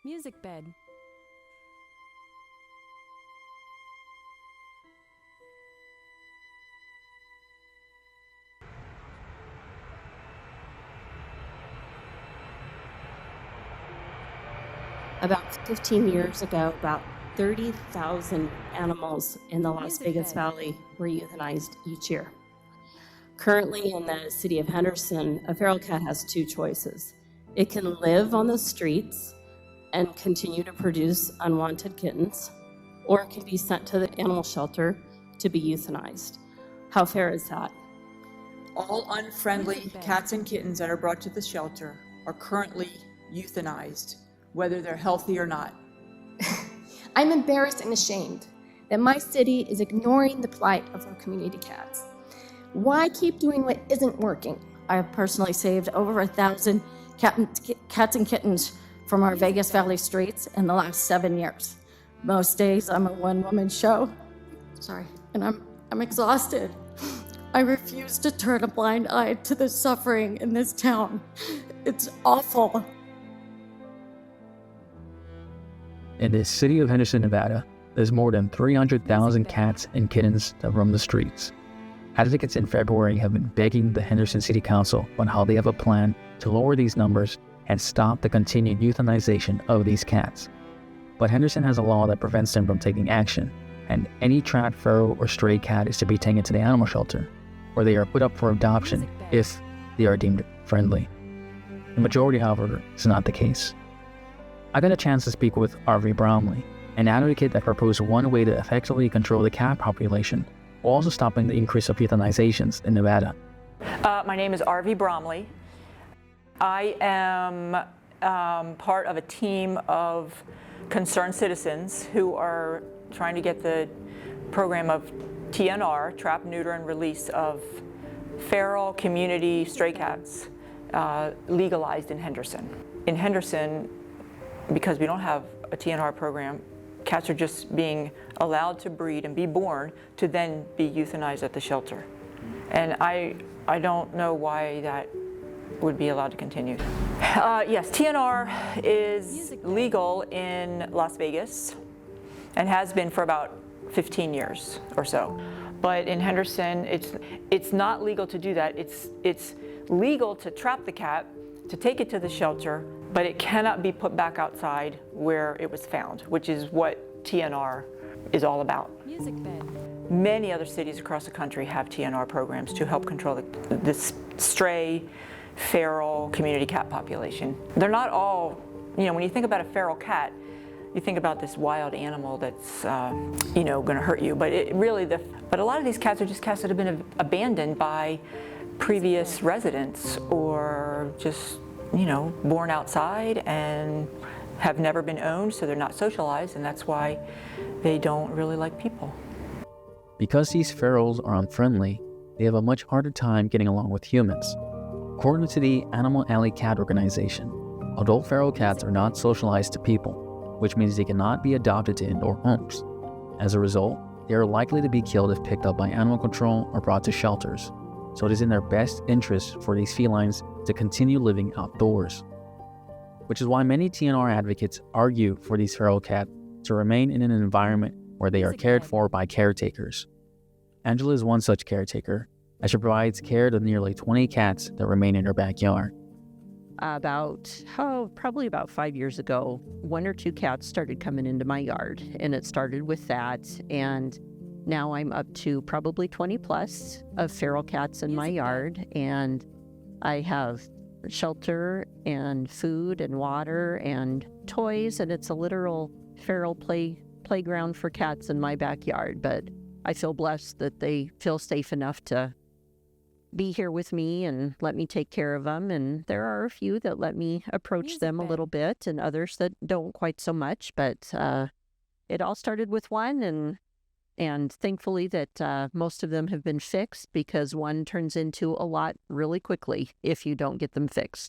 Music bed. About 15 years ago, about 30,000 animals in the Las Music Vegas bed. Valley were euthanized each year. Currently, in the city of Henderson, a feral cat has two choices. It can live on the streets and continue to produce unwanted kittens, or it can be sent to the animal shelter to be euthanized. How fair is that? All unfriendly Music bed. cats and kittens that are brought to the shelter are currently euthanized, whether they're healthy or not. I'm embarrassed and ashamed that my city is ignoring the plight of our community cats. Why keep doing what isn't working? I have personally saved over 1,000 cats and kittens from our Vegas Valley streets in the last 7 years. Most days I'm a one-woman show. And I'm exhausted. I refuse to turn a blind eye to the suffering in this town. It's awful. In the city of Henderson, Nevada, there's more than 300,000 cats and kittens that roam the streets. Advocates in February have been begging the Henderson City Council on how they have a plan to lower these numbers and stop the continued euthanization of these cats. But Henderson has a law that prevents them from taking action, and any trapped feral or stray cat is to be taken to the animal shelter, where they are put up for adoption if they are deemed friendly. The majority, however, is not the case. I got a chance to speak with R.V. Bromley, an advocate that proposed one way to effectively control the cat population, while also stopping the increase of euthanizations in Nevada. My name is R.V. Bromley. I am part of a team of concerned citizens who are trying to get the program of TNR, trap, neuter, and release of feral community stray cats, legalized in Henderson. In Henderson, because we don't have a TNR program, cats are just being allowed to breed and be born to then be euthanized at the shelter. And I don't know why that would be allowed to continue. Yes, TNR is legal in Las Vegas and has been for about 15 years or so. But in Henderson, it's not legal to do that. It's legal to trap the cat, to take it to the shelter, but it cannot be put back outside where it was found, which is what TNR is all about. Music bed. Many other cities across the country have TNR programs to help control the stray, feral community cat population. They're not all, when you think about a feral cat, you think about this wild animal that's, going to hurt you, but but a lot of these cats are just cats that have been abandoned by previous residents or just, born outside and have never been owned, so they're not socialized, and that's why they don't really like people. Because these ferals are unfriendly, they have a much harder time getting along with humans. According to the Animal Alley Cat Organization, adult feral cats are not socialized to people, which means they cannot be adopted to indoor homes. As a result, they are likely to be killed if picked up by animal control or brought to shelters, so it is in their best interest for these felines to continue living outdoors. Which is why many TNR advocates argue for these feral cats to remain in an environment where they are cared for by caretakers. Angela is one such caretaker, as she provides care to nearly 20 cats that remain in her backyard. Probably about 5 years ago, 1 or 2 cats started coming into my yard, and it started with that, and now I'm up to probably 20 plus of feral cats in my yard, and I have shelter and food and water and toys, and it's a literal feral playground for cats in my backyard. But I feel blessed that they feel safe enough to be here with me and let me take care of them. And there are a few that let me approach them a little bit, and others that don't quite so much. But it all started with one, and thankfully that most of them have been fixed, because one turns into a lot really quickly if you don't get them fixed.